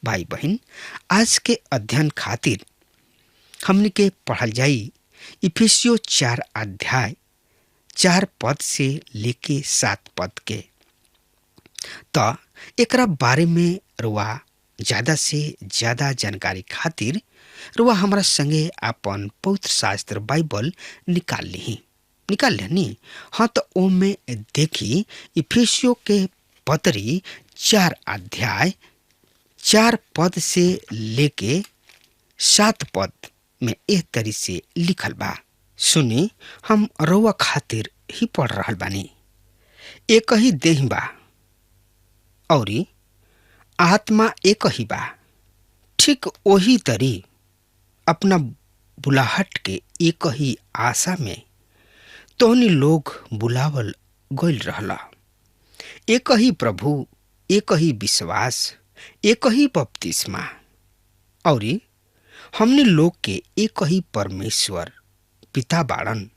भाई बहन, आज के अध्ययन खातिर हमने के पढ़ल जाई इफिसियो 4 अध्याय 4 पद से लेके 7 पद के। तो एकरा बारे में रुआ ज्यादा से ज्यादा जानकारी खातिर रुआ हमारा संगे अपन पवित्र शास्त्र बाइबल निकाल लेनी। हाँ, तो ओमे देखी इफिसियो के पत्री 4 अध्याय 4 पद से लेके 7 पद में एह तरी से लिखल बा। सुनी, हम रउआ खातिर ही पढ़ रहल बानी। एक ही देह बा औरी आत्मा एक ही बा, ठीक वही तरी अपना बुलाहट के एक ही आशा में तोहनी लोग बुलावल गइल रहला। एक ही प्रभु, एक ही विश्वास, एक ही बपतिस्मा औरी हमने लोग के एक ही परमेश्वर पिता बाड़न,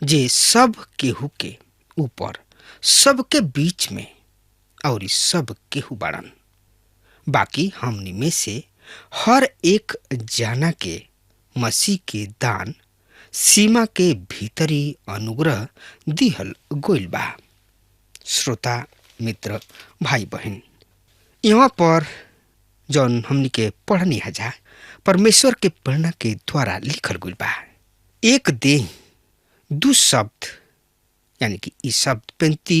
जे सब केहू के ऊपर, सबके बीच में और सब केहू बाड़न। बाकी हमनी में से हर एक जाना के मसीह के दान सीमा के भीतरी अनुग्रह दिहल गइल बा। श्रोता मित्र भाई बहन, यहाँ पर जौन हमनी के पढ़नी हजा परमेश्वर के प्रेरणा के द्वारा लिखल गइल बा। एक देह दू शब्द यानी कि इस शब्द पेंती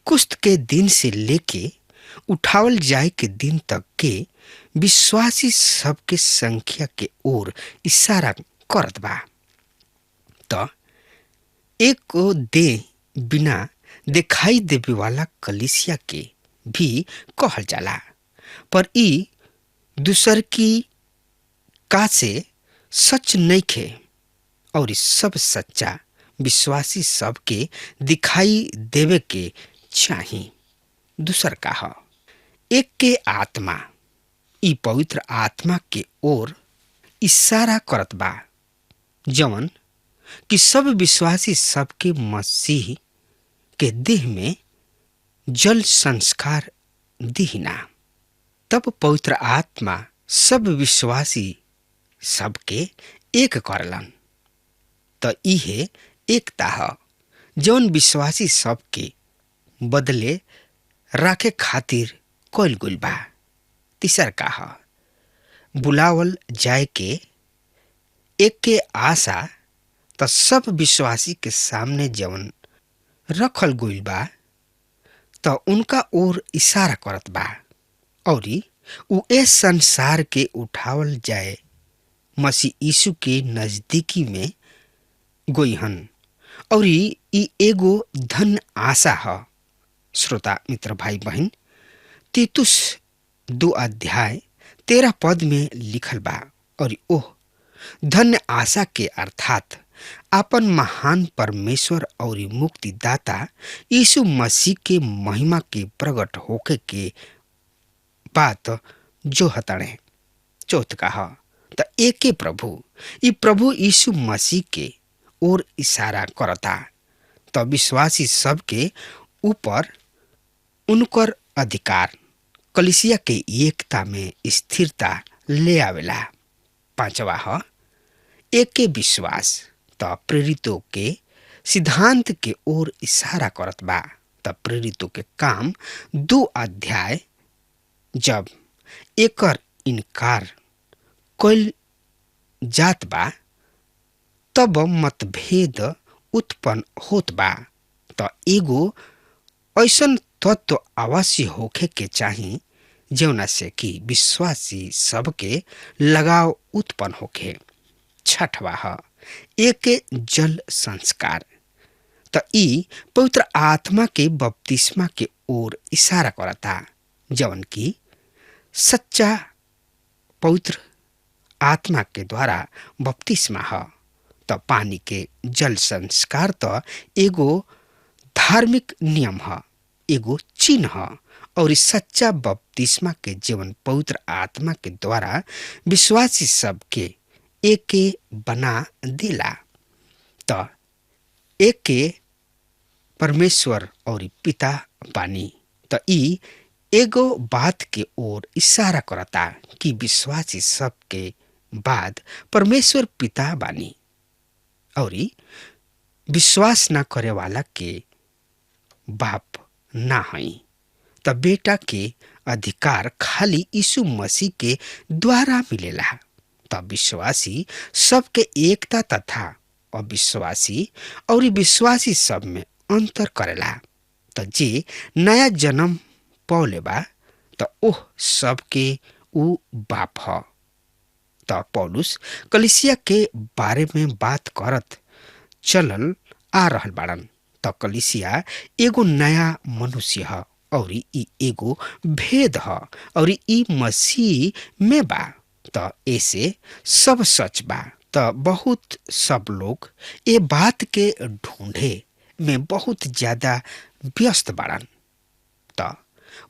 कुस्त के दिन से लेके उठावल जाए के दिन तक के विश्वासी सबके संख्या के ओर इशारा करत बा। तो एक देह बिना दिखाई देवे वाला कलीसिया के भी कहल जाला, पर ई दूसर की का से सच नहीं खे और इस सब सच्चा विश्वासी सबके दिखाई देवे के चाही। दूसर का ह एक के आत्मा, ई पवित्र आत्मा के ओर इशारा करत बा, जवन कि सब विश्वासी सबके मसीह के देह में जल संस्कार दिहिना। तब पवित्र आत्मा सब विश्वासी सबके एक करलन। तो इहे एकता ह जौन विश्वासी सबके बदले राखे खातिर कइल गइल बा। तीसर का ह बुलावल जाए के एक के आशा, तो सब विश्वासी के सामने जवन रखल गइल बा तो उनका ओर इशारा करत बा औरी उ ए संसार के उठावल जाए मसीह यीशु के नजदीकी में गोइहन और ई एगो धन आशा ह। श्रोता मित्र भाई बहन, तीतुस 2 अध्याय 13 पद में लिखल बा और ओह धन्य आशा के अर्थात आपन महान परमेश्वर और मुक्तिदाता यीशु मसीह के महिमा के प्रकट होके के बात जो हतणे। चौथ का ह त एके प्रभु, ई प्रभु यीशु मसीह के ओर इशारा करता। तो विश्वासी सबके ऊपर उनकर अधिकार कलिसिया के एकता में स्थिरता ले आवेला। पांचवा ह एके विश्वास, तो प्रेरितों के सिद्धांत के ओर इशारा करत बा। तो प्रेरितों के काम 2 अध्याय जब एकर इनकार कइल जात बा तब मतभेद उत्पन्न होत बा। तो एगो ऐसन तत्व अवश्य होखे के चाही जौना से कि विश्वासी सबके लगाव उत्पन्न होखे। छठवा ह एके जल संस्कार, तो ई पवित्र आत्मा के बपतिस्मा के ओर इशारा करता, जवन की सच्चा पवित्र आत्मा के द्वारा बपतिस्मा ह। तो पानी के जल संस्कार तो एगो धार्मिक नियम ह, एगो चिन्ह ह और इस सच्चा बपतिस्मा के जीवन पवित्र आत्मा के द्वारा विश्वासी सबके एके बना देला। तो एके परमेश्वर और पिता बानी। तो ई एगो बात के ओर इशारा करता कि विश्वासी सब के बाद परमेश्वर पिता बानी और विश्वास ना करे वाला के बाप ना हई। त बेटा के अधिकार खाली यीशु मसीह के द्वारा मिलेला। तब विश्वासी सबके एकता तथा अविश्वासी और विश्वासी सब में अंतर करेला। त जे नया जन्म पौले बा त ओह सबके ऊ बाप ह। त पौलुस कलिसिया के बारे में बात करत चलल आ रहल बाड़न। त कलिसिया एगो नया मनुष्य ह और ई एगो भेद ह और ई मसीह में बा। त ऐसे सब सच बा। त बहुत सब लोग ए बात के ढूंढे में बहुत ज्यादा व्यस्त बाड़न। त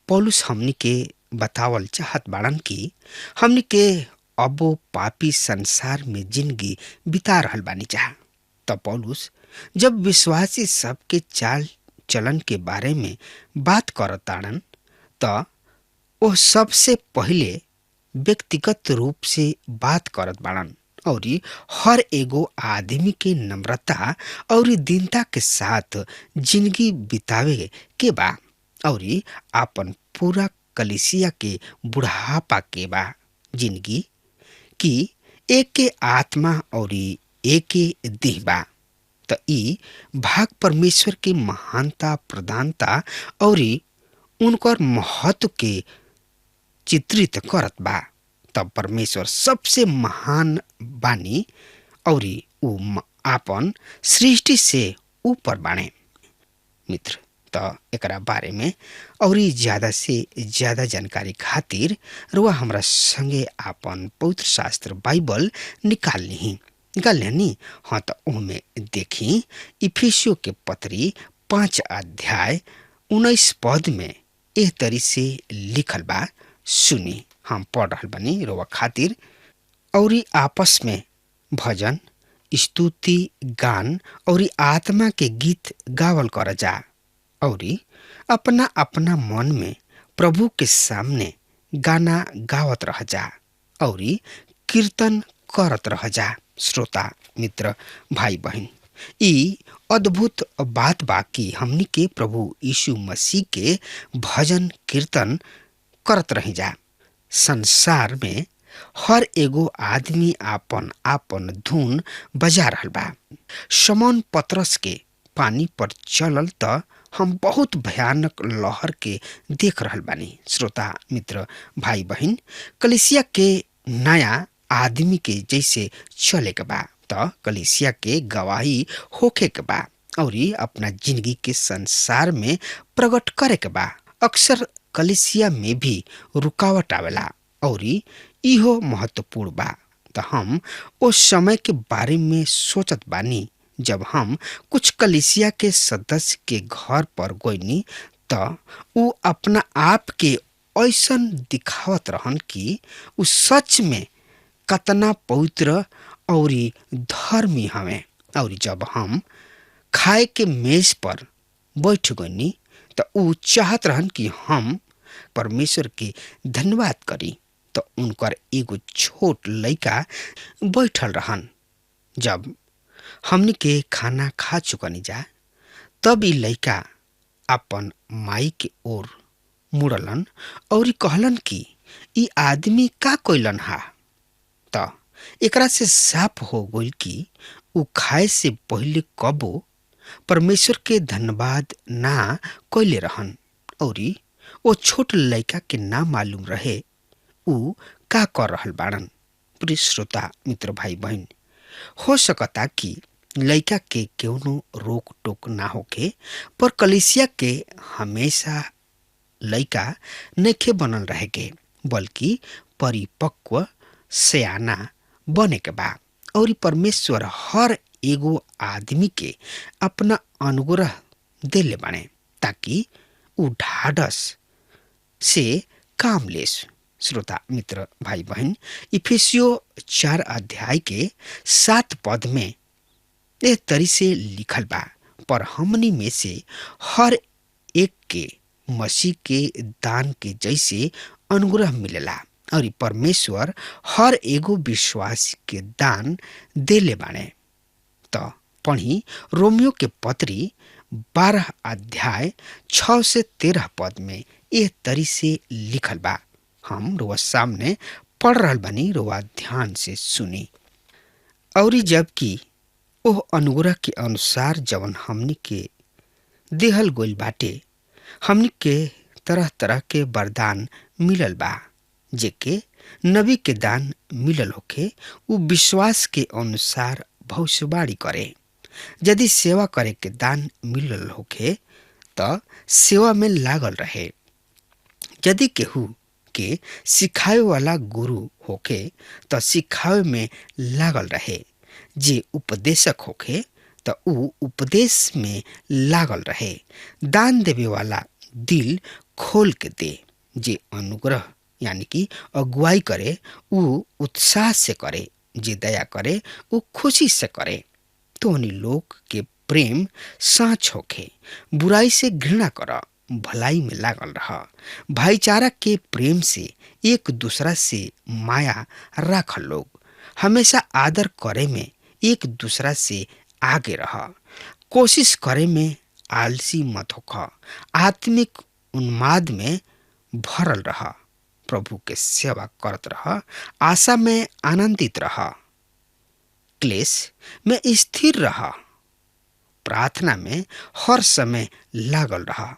पौलुस हमनी के बतावल चाहत बाड़न कि हमनी के अबो पापी संसार में जिंदगी बिता रहल बानी जा। त पौलुस जब विश्वासी सबके चाल चलन के बारे में बात करताड़न त वो सबसे पहले व्यक्तिगत रूप से बात करत बाड़न और हर एगो आदमी के नम्रता और दीनता के साथ जिंदगी बितावे के बा और आपन पूरा कलिसिया के बुढ़ापा के बा जिंदगी की एक के आत्मा और एक के देह बा। त ई भाग परमेश्वर के महानता प्रधानता और उनकर महत्व के चित्रित करत बा। तब परमेश्वर सबसे महान बानी और ऊ आपन सृष्टि से ऊपर बाणे। मित्र त एकरा बारे में और ज्यादा से ज्यादा जानकारी खातिर रुआ हमरा संगे आपन पवित्र शास्त्र बाइबल निकाल लेनी। हाँ तो उनमें देखी इफिसियों के पत्री 5 अध्याय 19 पद में एह तरी से लिखल बा। सुनी हम पढ़ रहल बनी रोवा खातिर। और आपस में भजन स्तुति गान और आत्मा के गीत गावल कर जा और अपना अपना मन में प्रभु के सामने गाना गावत रह जा और कीर्तन करत रह जा। श्रोता मित्र भाई बहन ई अद्भुत बात बा कि हमनी के प्रभु यीशु मसीह के भजन कीर्तन करत रही जा। संसार में हर एगो आदमी आपन आपन धुन बजा रहल बा। शमौन पतरस के पानी पर चलल त हम बहुत भयानक लहर के देख रहल बानी। श्रोता मित्र भाई बहन कलिसिया के नया आदमी के जैसे चले के बा त कलिसिया के गवाही होखे के बा और अपना जिंदगी के संसार में प्रकट करे के बा। अक्सर कलिसिया में भी रुकावट आवेला और इहो महत्वपूर्ण बा। त हम उस समय के बारे में सोचत बानी जब हम कुछ कलिसिया के सदस्य के घर पर गइनी त ऊ अपना आप के ऐसन दिखावत रहन कि ऊ सच में कतना पवित्र और धर्मी हवे। और जब हम खाए के मेज पर बैठ गइनी त ऊ चाहत रहन कि हम परमेश्वर के धन्यवाद करी। तो उनकर एगो छोट लड़का बैठल रहन। जब हमनी के खाना खा चुकनी जा तब ई लड़का अपन माई के ओर मुड़लन और कहलन कि ई आदमी का कइलन हा। त एकरा से साफ हो गइल कि ऊ खाए से पहले कबो परमेश्वर के धन्यवाद ना कइले रहन और ओ छोट लड़का के ना मालूम रहे ऊ का कर रहल बाड़न। प्रिय श्रोता मित्र भाई बहन हो सकता कि लड़का के केवनो रोक टोक ना होके पर कलिसिया के हमेशा लड़का नखे बनल रहे के बल्कि परिपक्व सयाना बने के बा। और परमेश्वर हर एगो आदमी के अपना अनुग्रह देले बाने ताकि ऊ ढाढ़स से काम लेस। श्रोता मित्र भाई बहन इफिसियों 4 अध्याय के 7 पद में एह तरी से लिखल बा। पर हमनी में से हर एक के मसीह के दान के जैसे अनुग्रह मिलेला और परमेश्वर हर एगो विश्वासी के दान देले बाणे। तो पढ़ी रोमियो के पत्री 12 अध्याय 6 से 13 पद में यह तरी से लिखल बा। हम रोआ सामने पढ़ रहल बनी, रोआ ध्यान से सुनी। और जबकि ओह अनुग्रह के अनुसार जवन हमनी के देहल गोइल बाटे, हमनी के तरह तरह के वरदान मिलल बा, जेके नबी के दान मिलल होके उ विश्वास के अनुसार भविष्यवाणी करे। यदि सेवा करे के दान मिलल होके त सेवा में लागल रहे। यदि केहू के सिखावे वाला गुरु होके त सिखावे में लागल रहे। जे उपदेशक होके त उ उपदेश में लागल रहे। दान देवे वाला दिल खोल के दे। जे अनुग्रह यानी कि अगुवाई करे उ उत्साह से करे। जे दया करे उ खुशी से करे। तो उन्हीं लोग के प्रेम साँच होखे। बुराई से घृणा कर, भलाई में लागल रह। भाईचारा के प्रेम से एक दूसरा से माया राख लोग। हमेशा आदर करे में एक दूसरा से आगे रह। कोशिश करे में आलसी मत होख। आत्मिक उन्माद में भरल रह। प्रभु के सेवा करत रह। आशा में आनंदित रह। क्लेश में स्थिर रह। प्रार्थना में हर समय लागल रह।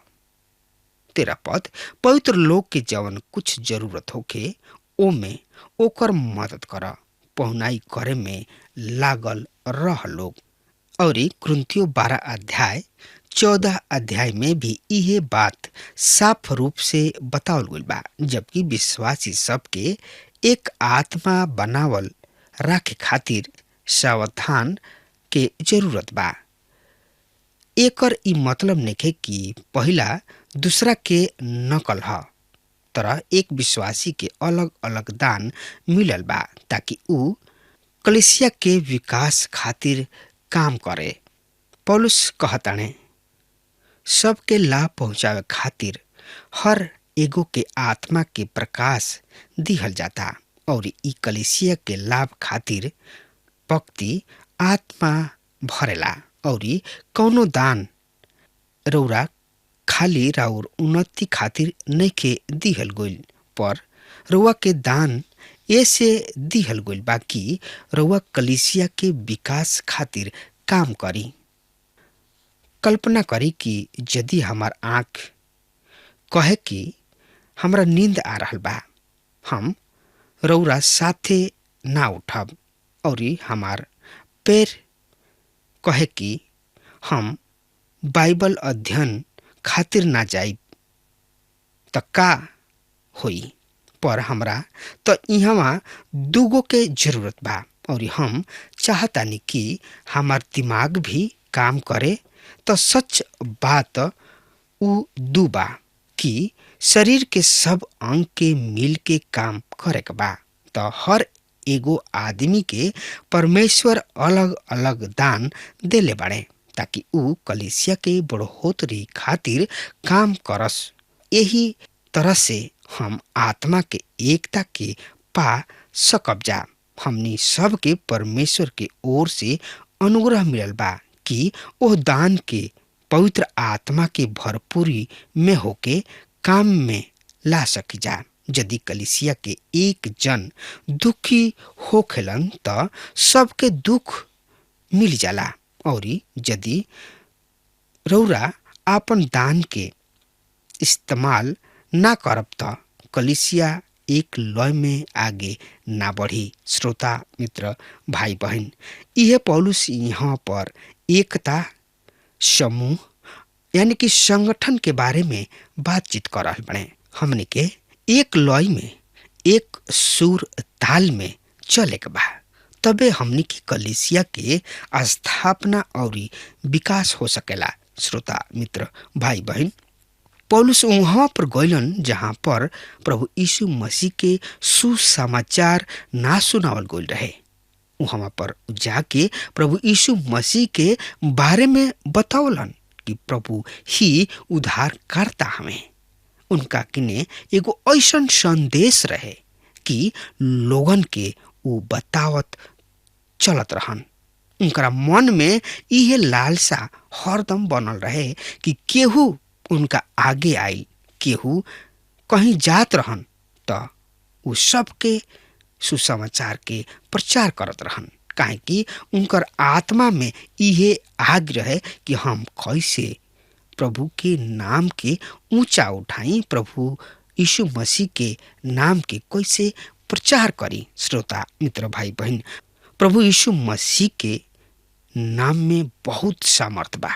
13 पद, पवित्र लोग के जवन कुछ जरूरत होके ओमे ओकर मदद कर। पहुनाई करे में लागल रह लोग। और कुरिन्थियों 12 अध्याय 14 अध्याय में भी यह बात साफ रूप से बतावल गइल बा। जबकि विश्वासी सबके एक आत्मा बनावल राखे खातिर सावधान के जरूरत बा। एकर ई मतलब नइखे कि पहिला दूसरा के नकल ह। तरह एक विश्वासी के अलग अलग दान मिलल बा ताकि उ कलीसिया के विकास खातिर काम करे। पौलुस कहताणे, सबके लाभ पहुंचावे खातिर हर एगो के आत्मा के प्रकाश दिहल जाता और ई कलीसिया के लाभ खातिर भक्ति आत्मा भरेला। और कौनो दान रौरा खाली राउर उन्नति खातिर नइखे दिहल गइल, पर रउआ के दान ऐसे दिहल गइल बा कि रउआ कलीसिया के विकास खातिर काम करी। कल्पना करी कि यदि हमार आँख कहे कि हमरा नींद आ रहल बा, हम रउरा साथे ना उठब और हमार पैर कहे कि हम बाइबल अध्ययन खातिर ना जाइब, त का होई? पर हमरा तो इहवा दूगो के जरूरत बा और हम चाहतानी कि हमार दिमाग भी काम करे। तो सच बात उ दू बा कि शरीर के सब अंग के मिल के काम करे के बा। तो हर एगो आदमी के परमेश्वर अलग अलग दान देले बाड़े ताकि उ कलीसिया के बढ़ोतरी खातिर काम करस। यही तरह से हम आत्मा के एकता के पा सकब जा। हमनी सब के परमेश्वर के ओर से अनुग्रह मिलल बा कि ओह दान के पवित्र आत्मा के भरपूरी में होके काम में ला सकी जा। यदि कलीसिया के एक जन दुखी होखेलन त सबके दुख मिल जाला। और यदि रउरा आपन दान के इस्तेमाल ना करब त कलीसिया एक लय में आगे ना बढ़ी। श्रोता मित्र भाई बहन, यह पौलुस यहाँ पर एकता समूह यानी कि संगठन के बारे में बातचीत कर रहल बने। हमने के एक लय में एक सुर ताल में चले के बा, तबे हमनी की कलीसिया के स्थापना और विकास हो सकेला। श्रोता मित्र भाई बहन, पौलुस वहां पर गइलन जहां पर प्रभु यीशु मसीह के सुसमाचार ना सुनावल गइल रहे। वहां पर जाके प्रभु यीशु मसीह के बारे में बतावलन कि प्रभु ही उद्धार करता हमें। उनका किने एगो ऐसन संदेश रहे कि लोगन के वो बतावत चलत रहन। उनका मन में यह लालसा हरदम बनल रहे कि केहू उनका आगे आई, केहू कहीं जात रहन त उ सबके सुसमाचार के प्रचार करत रहन। काहे कि उनकर आत्मा में इहे आग्रह है कि हम कैसे प्रभु के नाम के ऊंचा उठाई, प्रभु यीशु मसीह के नाम के कैसे प्रचार करी। श्रोता मित्र भाई बहन, प्रभु यीशु मसीह के नाम में बहुत सामर्थ बा।